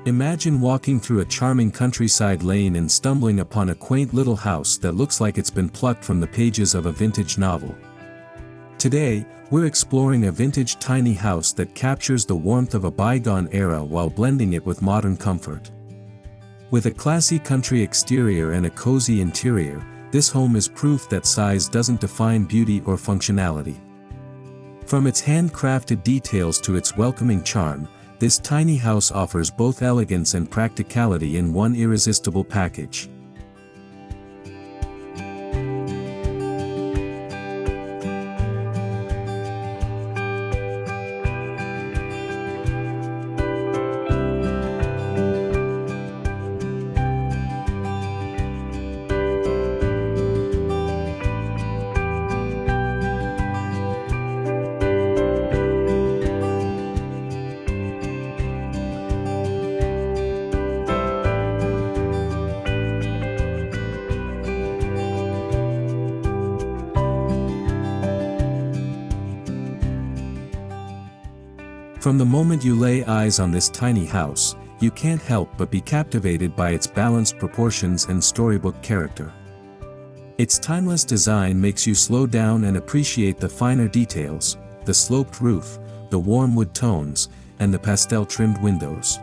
Imagine walking through a charming countryside lane and stumbling upon a quaint little house that looks like it's been plucked from the pages of a vintage novel. Today, we're exploring a vintage tiny house that captures the warmth of a bygone era while blending it with modern comfort. With a classy country exterior and a cozy interior, this home is proof that size doesn't define beauty or functionality. From its handcrafted details to its welcoming charm, this tiny house offers both elegance and practicality in one irresistible package. From the moment you lay eyes on this tiny house, you can't help but be captivated by its balanced proportions and storybook character. Its timeless design makes you slow down and appreciate the finer details, the sloped roof, the warm wood tones, and the pastel-trimmed windows.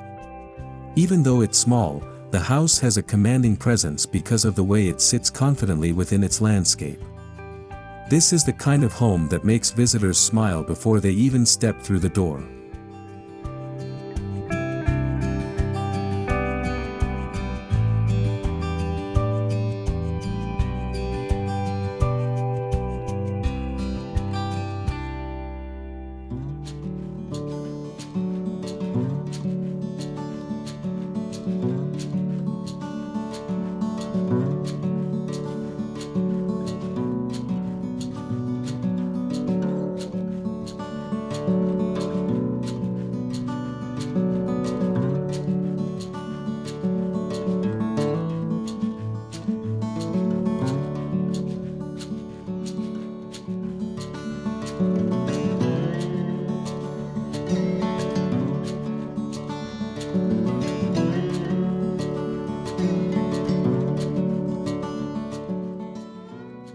Even though it's small, the house has a commanding presence because of the way it sits confidently within its landscape. This is the kind of home that makes visitors smile before they even step through the door.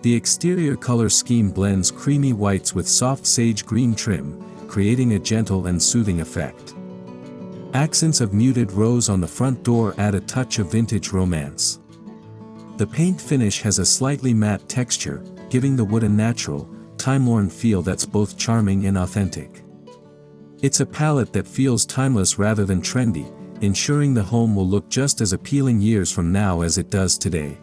The exterior color scheme blends creamy whites with soft sage green trim, creating a gentle and soothing effect. Accents of muted rose on the front door add a touch of vintage romance. The paint finish has a slightly matte texture, giving the wood a natural, time-worn feel that's both charming and authentic. It's a palette that feels timeless rather than trendy, ensuring the home will look just as appealing years from now as it does today.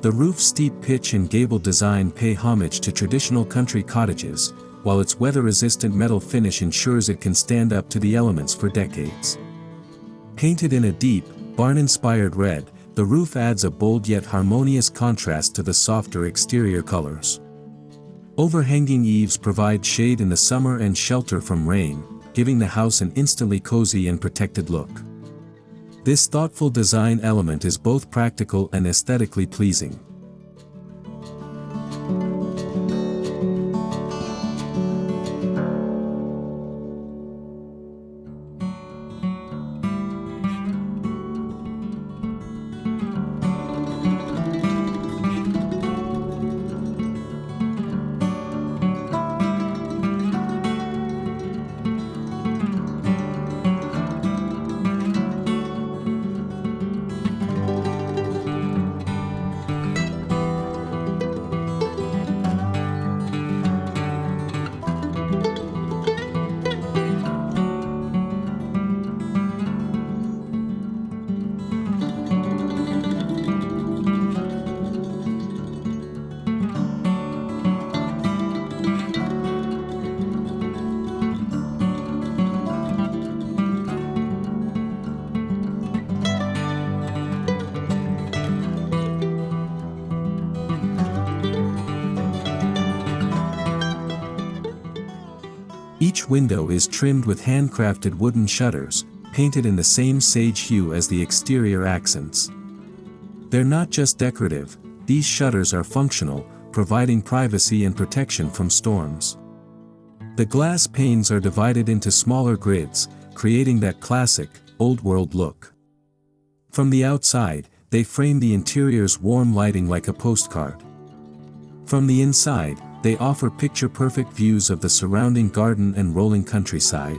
The roof's steep pitch and gable design pay homage to traditional country cottages, while its weather-resistant metal finish ensures it can stand up to the elements for decades. Painted in a deep, barn-inspired red, the roof adds a bold yet harmonious contrast to the softer exterior colors. Overhanging eaves provide shade in the summer and shelter from rain, giving the house an instantly cozy and protected look. This thoughtful design element is both practical and aesthetically pleasing. Each window is trimmed with handcrafted wooden shutters, painted in the same sage hue as the exterior accents. They're not just decorative, these shutters are functional, providing privacy and protection from storms. The glass panes are divided into smaller grids, creating that classic, old-world look. From the outside, they frame the interior's warm lighting like a postcard. From the inside, they offer picture-perfect views of the surrounding garden and rolling countryside.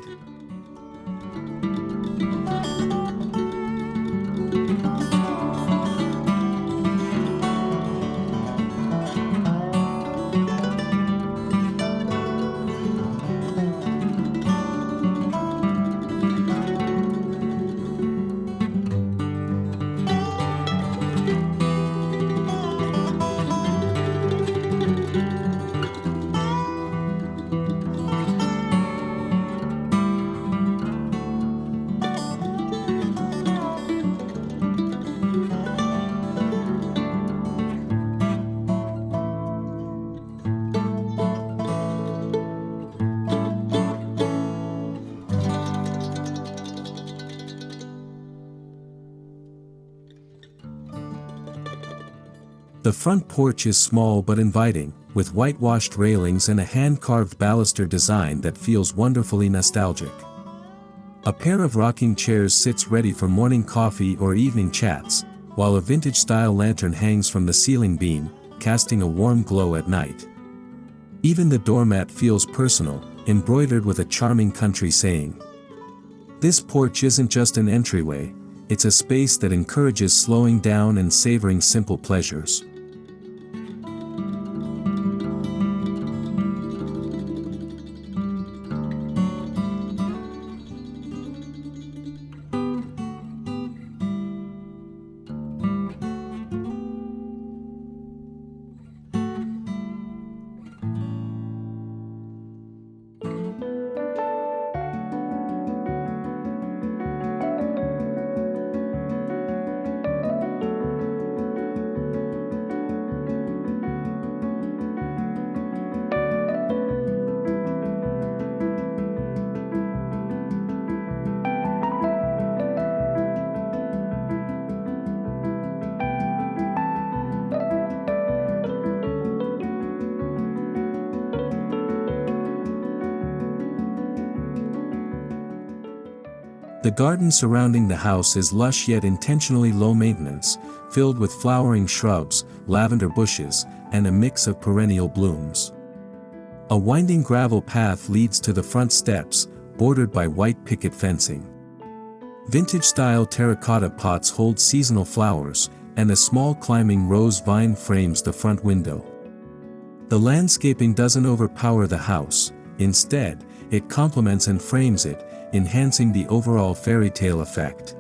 The front porch is small but inviting, with whitewashed railings and a hand-carved baluster design that feels wonderfully nostalgic. A pair of rocking chairs sits ready for morning coffee or evening chats, while a vintage-style lantern hangs from the ceiling beam, casting a warm glow at night. Even the doormat feels personal, embroidered with a charming country saying. This porch isn't just an entryway, it's a space that encourages slowing down and savoring simple pleasures. The garden surrounding the house is lush yet intentionally low maintenance, filled with flowering shrubs, lavender bushes, and a mix of perennial blooms. A winding gravel path leads to the front steps, bordered by white picket fencing. Vintage-style terracotta pots hold seasonal flowers, and a small climbing rose vine frames the front window. The landscaping doesn't overpower the house, instead, it complements and frames it, enhancing the overall fairy tale effect.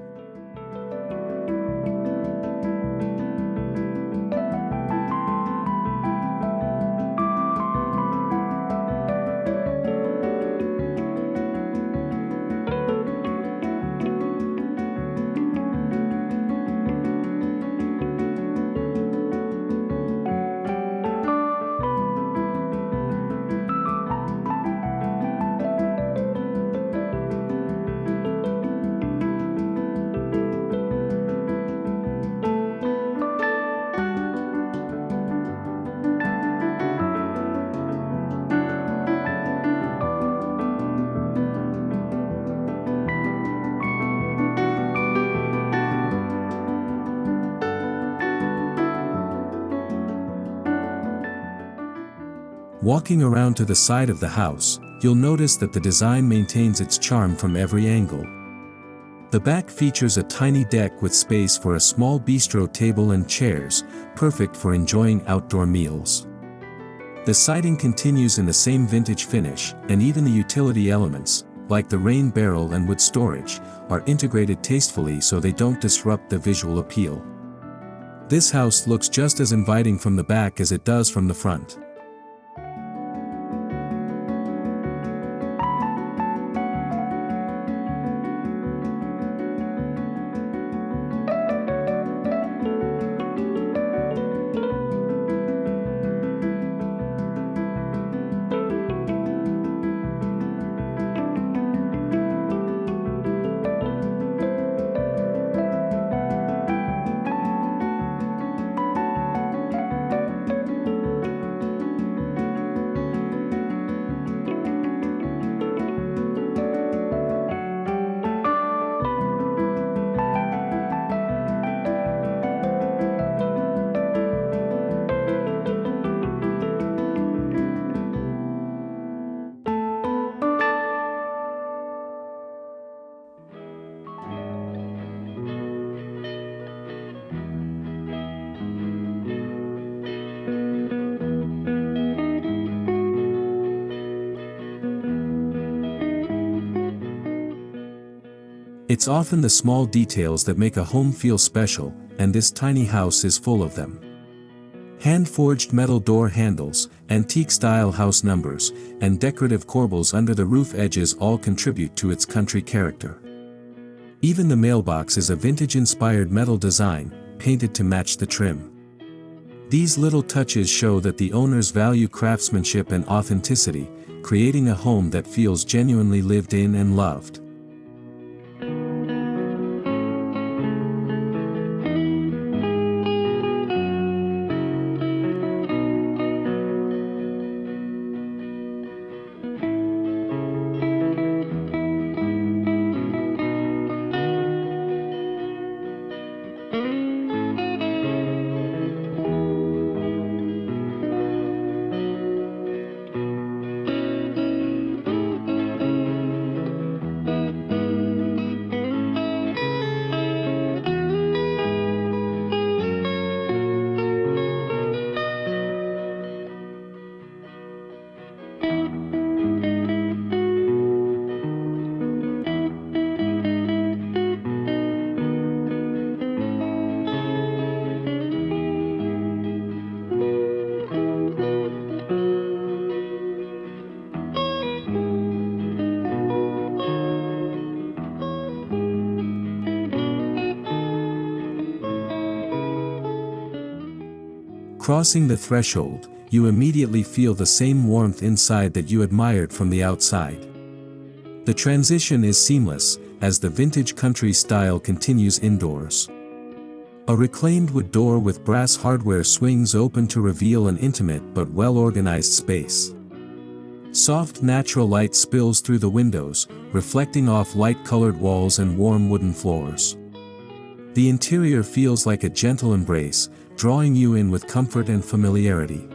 Walking around to the side of the house, you'll notice that the design maintains its charm from every angle. The back features a tiny deck with space for a small bistro table and chairs, perfect for enjoying outdoor meals. The siding continues in the same vintage finish, and even the utility elements, like the rain barrel and wood storage, are integrated tastefully so they don't disrupt the visual appeal. This house looks just as inviting from the back as it does from the front. It's often the small details that make a home feel special, and this tiny house is full of them. Hand-forged metal door handles, antique-style house numbers, and decorative corbels under the roof edges all contribute to its country character. Even the mailbox is a vintage-inspired metal design, painted to match the trim. These little touches show that the owners value craftsmanship and authenticity, creating a home that feels genuinely lived in and loved. Crossing the threshold, you immediately feel the same warmth inside that you admired from the outside. The transition is seamless, as the vintage country style continues indoors. A reclaimed wood door with brass hardware swings open to reveal an intimate but well-organized space. Soft natural light spills through the windows, reflecting off light-colored walls and warm wooden floors. The interior feels like a gentle embrace, drawing you in with comfort and familiarity.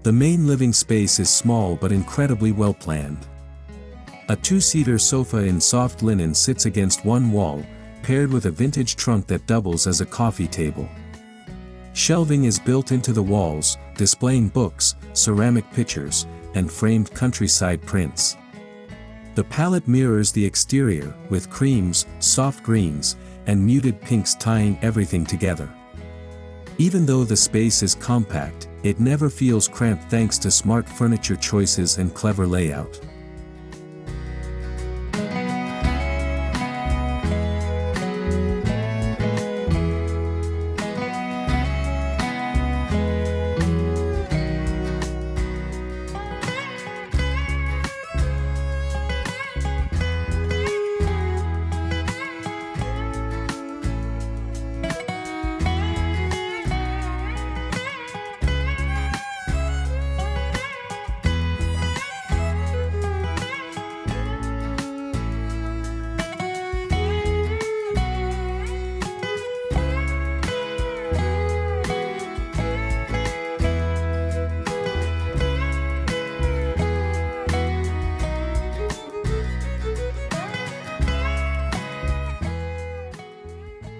The main living space is small but incredibly well planned. A two-seater sofa in soft linen sits against one wall, paired with a vintage trunk that doubles as a coffee table. Shelving is built into the walls, displaying books, ceramic pitchers, and framed countryside prints. The palette mirrors the exterior, with creams, soft greens, and muted pinks tying everything together. Even though the space is compact, it never feels cramped thanks to smart furniture choices and clever layout.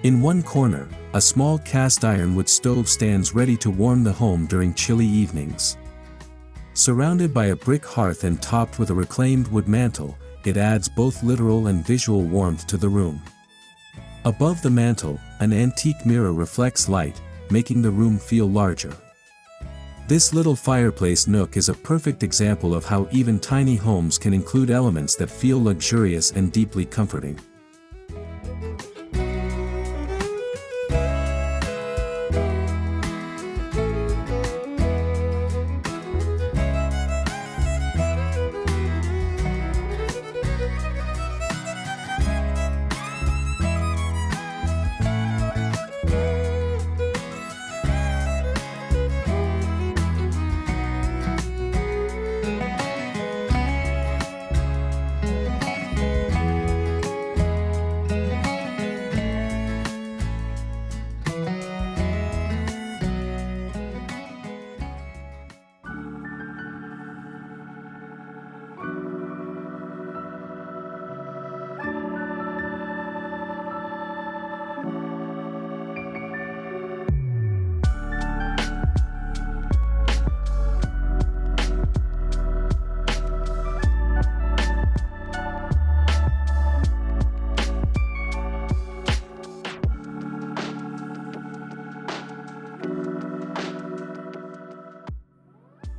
In one corner, a small cast-iron wood stove stands ready to warm the home during chilly evenings. Surrounded by a brick hearth and topped with a reclaimed wood mantel, it adds both literal and visual warmth to the room. Above the mantel, an antique mirror reflects light, making the room feel larger. This little fireplace nook is a perfect example of how even tiny homes can include elements that feel luxurious and deeply comforting.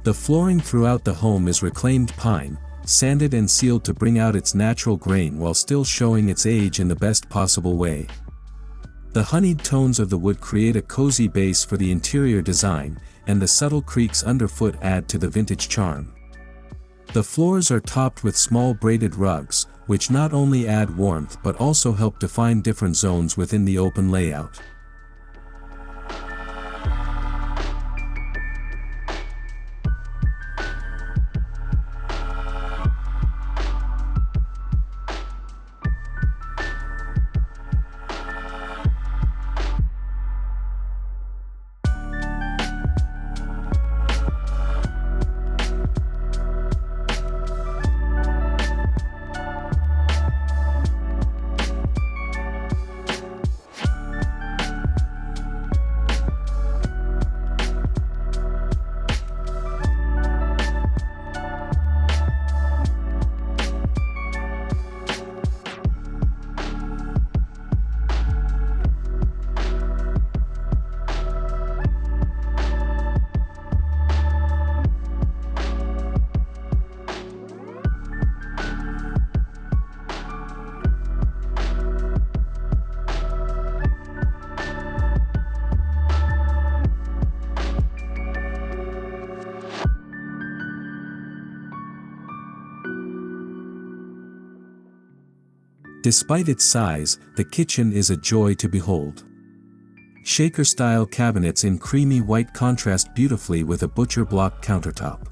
The flooring throughout the home is reclaimed pine, sanded and sealed to bring out its natural grain while still showing its age in the best possible way. The honeyed tones of the wood create a cozy base for the interior design, and the subtle creaks underfoot add to the vintage charm. The floors are topped with small braided rugs, which not only add warmth but also help define different zones within the open layout. Despite its size, the kitchen is a joy to behold. Shaker-style cabinets in creamy white contrast beautifully with a butcher block countertop.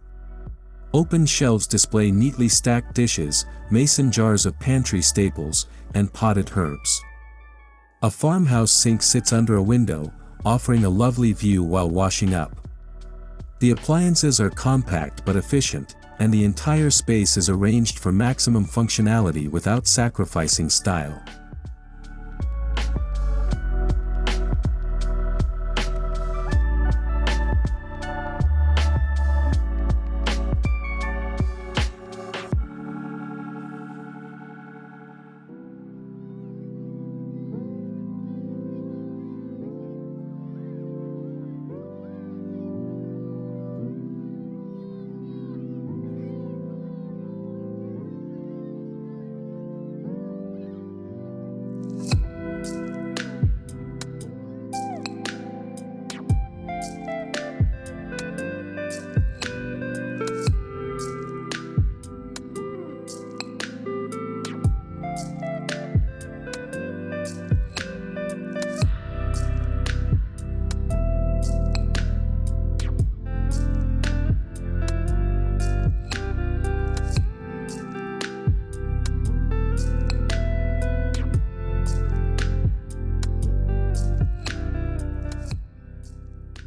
Open shelves display neatly stacked dishes, mason jars of pantry staples, and potted herbs. A farmhouse sink sits under a window, offering a lovely view while washing up. The appliances are compact but efficient, and the entire space is arranged for maximum functionality without sacrificing style.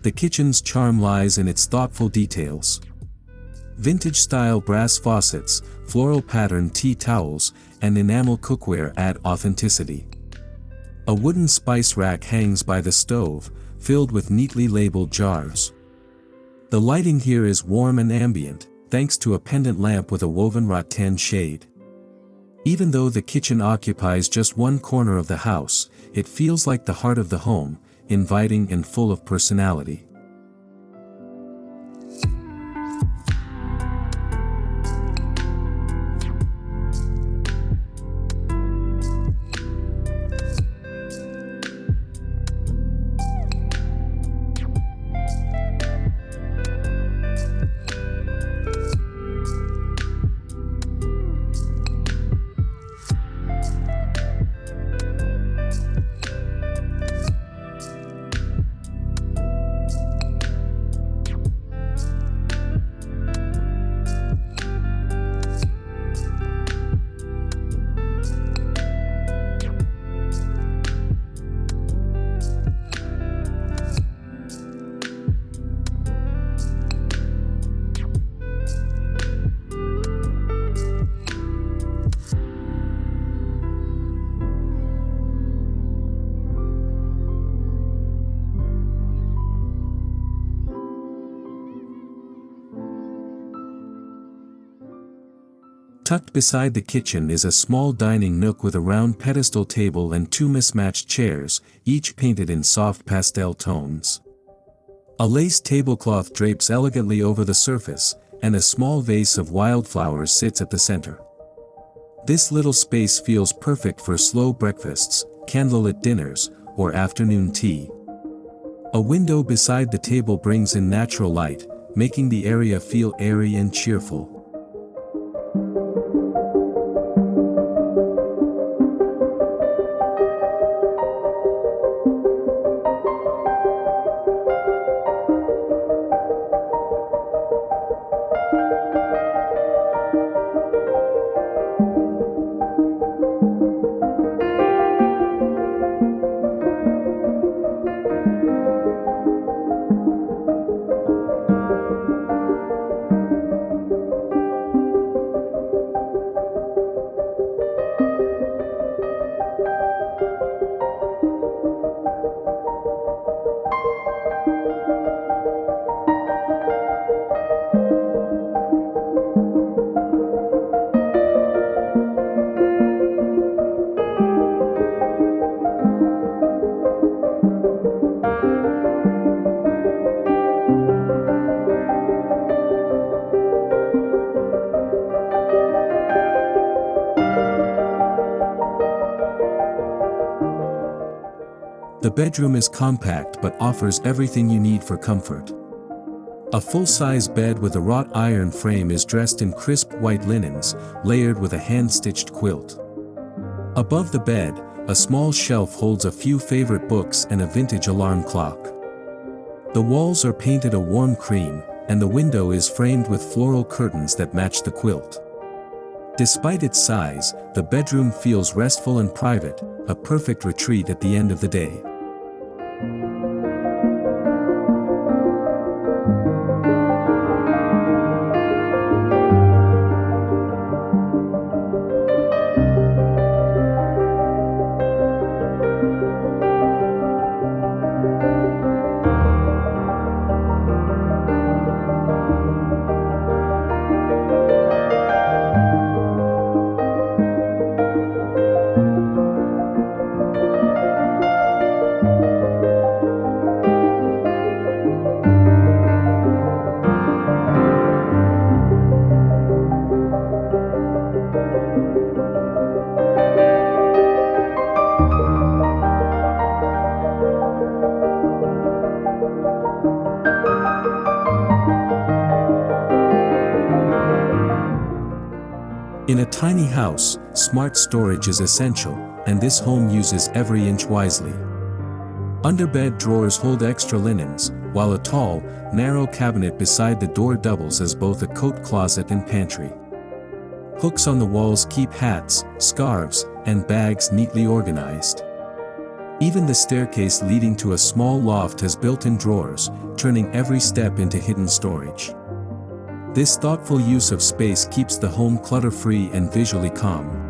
The kitchen's charm lies in its thoughtful details. Vintage-style brass faucets, floral-patterned tea towels, and enamel cookware add authenticity. A wooden spice rack hangs by the stove, filled with neatly labeled jars. The lighting here is warm and ambient, thanks to a pendant lamp with a woven rattan shade. Even though the kitchen occupies just one corner of the house, it feels like the heart of the home, inviting and full of personality. Tucked beside the kitchen is a small dining nook with a round pedestal table and two mismatched chairs, each painted in soft pastel tones. A lace tablecloth drapes elegantly over the surface, and a small vase of wildflowers sits at the center. This little space feels perfect for slow breakfasts, candlelit dinners, or afternoon tea. A window beside the table brings in natural light, making the area feel airy and cheerful. The bedroom is compact but offers everything you need for comfort. A full-size bed with a wrought iron frame is dressed in crisp white linens, layered with a hand-stitched quilt. Above the bed, a small shelf holds a few favorite books and a vintage alarm clock. The walls are painted a warm cream, and the window is framed with floral curtains that match the quilt. Despite its size, the bedroom feels restful and private, a perfect retreat at the end of the day. In a tiny house, smart storage is essential, and this home uses every inch wisely. Underbed drawers hold extra linens, while a tall, narrow cabinet beside the door doubles as both a coat closet and pantry. Hooks on the walls keep hats, scarves, and bags neatly organized. Even the staircase leading to a small loft has built-in drawers, turning every step into hidden storage. This thoughtful use of space keeps the home clutter-free and visually calm.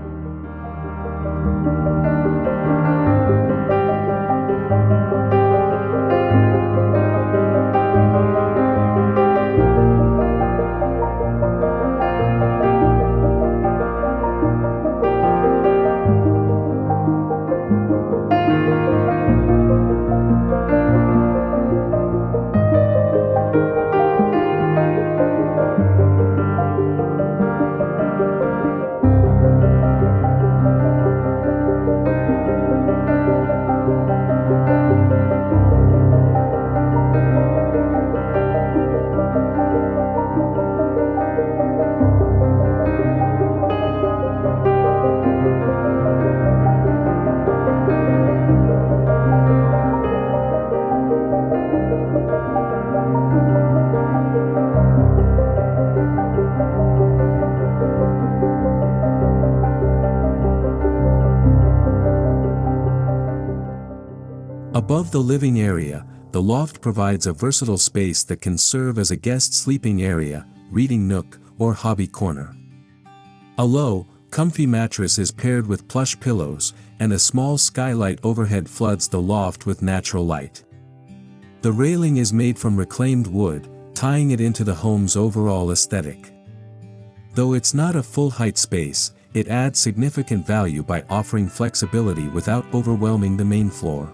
Above the living area, the loft provides a versatile space that can serve as a guest sleeping area, reading nook, or hobby corner. A low, comfy mattress is paired with plush pillows, and a small skylight overhead floods the loft with natural light. The railing is made from reclaimed wood, tying it into the home's overall aesthetic. Though it's not a full-height space, it adds significant value by offering flexibility without overwhelming the main floor.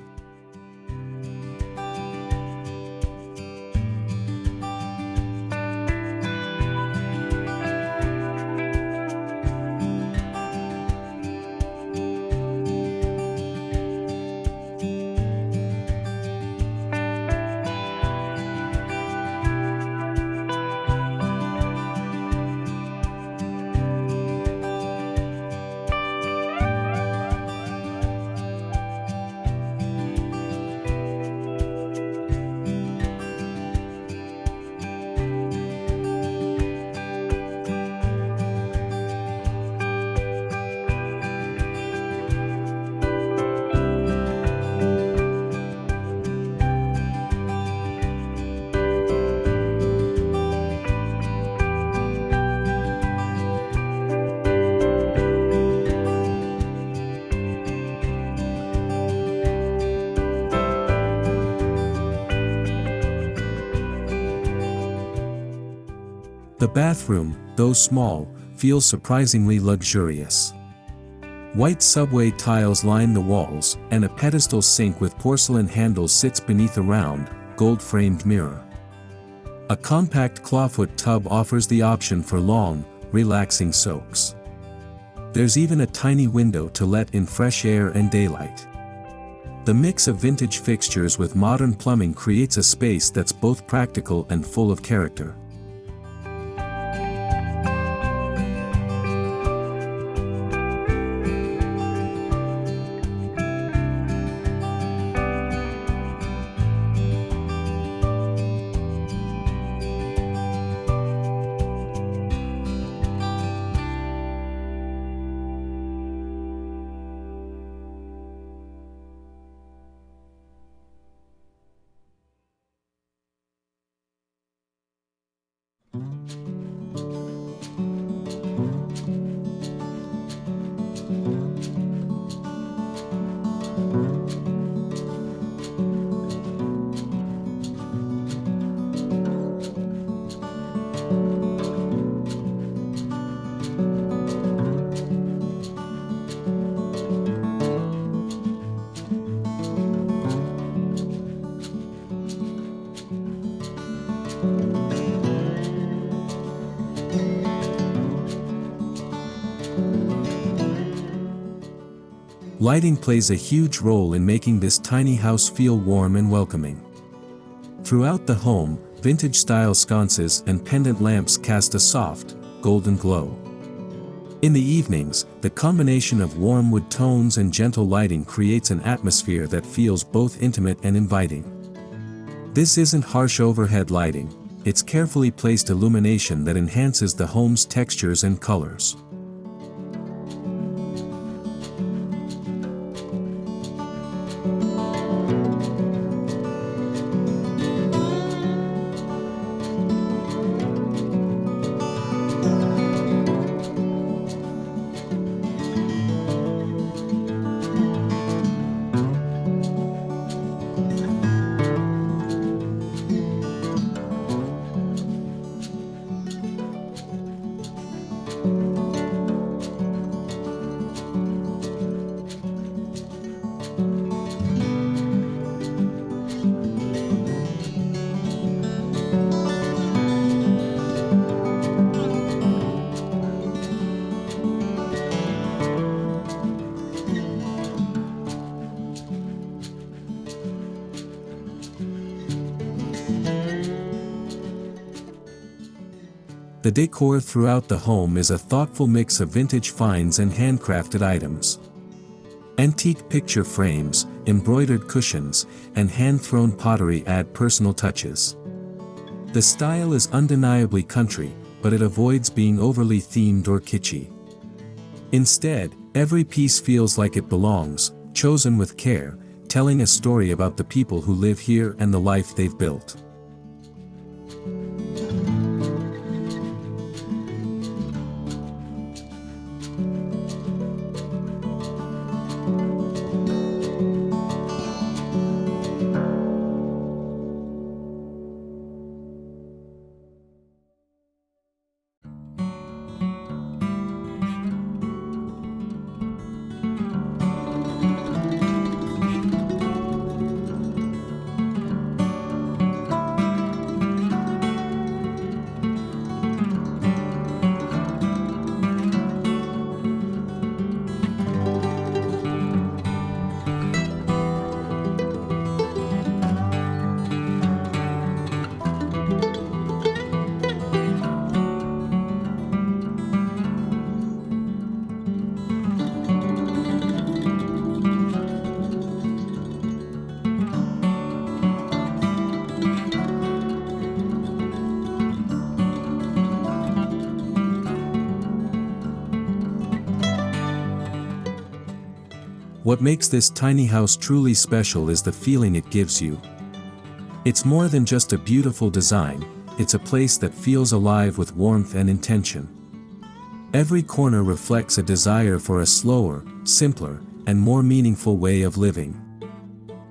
The bathroom, though small, feels surprisingly luxurious. White subway tiles line the walls, and a pedestal sink with porcelain handles sits beneath a round, gold-framed mirror. A compact clawfoot tub offers the option for long, relaxing soaks. There's even a tiny window to let in fresh air and daylight. The mix of vintage fixtures with modern plumbing creates a space that's both practical and full of character. Lighting plays a huge role in making this tiny house feel warm and welcoming. Throughout the home, vintage-style sconces and pendant lamps cast a soft, golden glow. In the evenings, the combination of warm wood tones and gentle lighting creates an atmosphere that feels both intimate and inviting. This isn't harsh overhead lighting, it's carefully placed illumination that enhances the home's textures and colors. The decor throughout the home is a thoughtful mix of vintage finds and handcrafted items. Antique picture frames, embroidered cushions, and hand-thrown pottery add personal touches. The style is undeniably country, but it avoids being overly themed or kitschy. Instead, every piece feels like it belongs, chosen with care, telling a story about the people who live here and the life they've built. What makes this tiny house truly special is the feeling it gives you. It's more than just a beautiful design, it's a place that feels alive with warmth and intention. Every corner reflects a desire for a slower, simpler, and more meaningful way of living.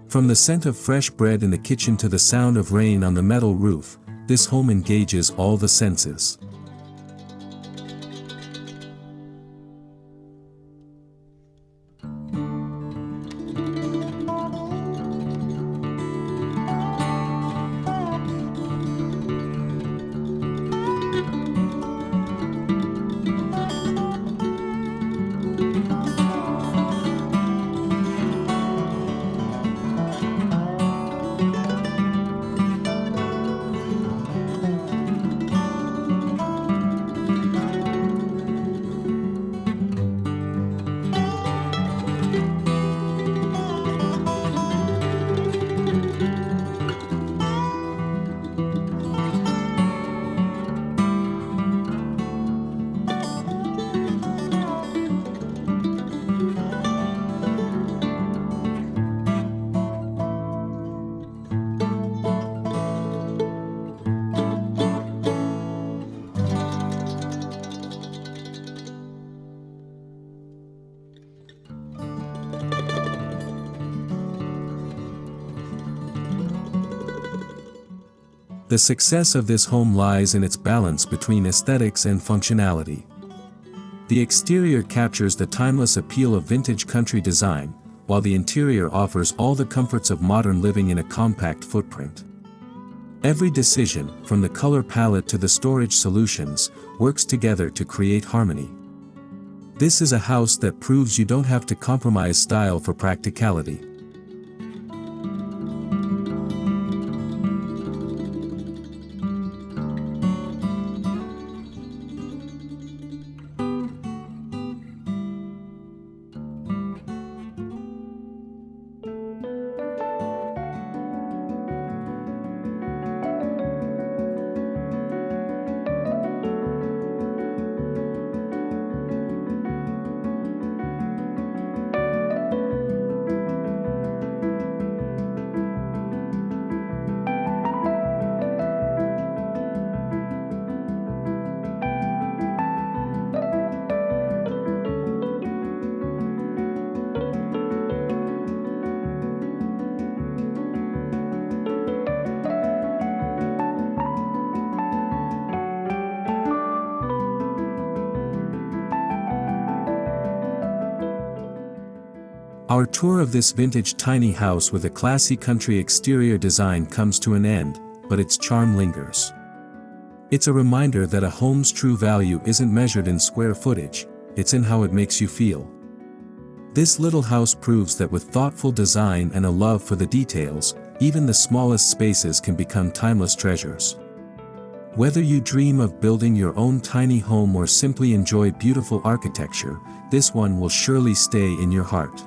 From the scent of fresh bread in the kitchen to the sound of rain on the metal roof, this home engages all the senses. The success of this home lies in its balance between aesthetics and functionality. The exterior captures the timeless appeal of vintage country design, while the interior offers all the comforts of modern living in a compact footprint. Every decision, from the color palette to the storage solutions, works together to create harmony. This is a house that proves you don't have to compromise style for practicality. Our tour of this vintage tiny house with a classy country exterior design comes to an end, but its charm lingers. It's a reminder that a home's true value isn't measured in square footage, it's in how it makes you feel. This little house proves that with thoughtful design and a love for the details, even the smallest spaces can become timeless treasures. Whether you dream of building your own tiny home or simply enjoy beautiful architecture, this one will surely stay in your heart.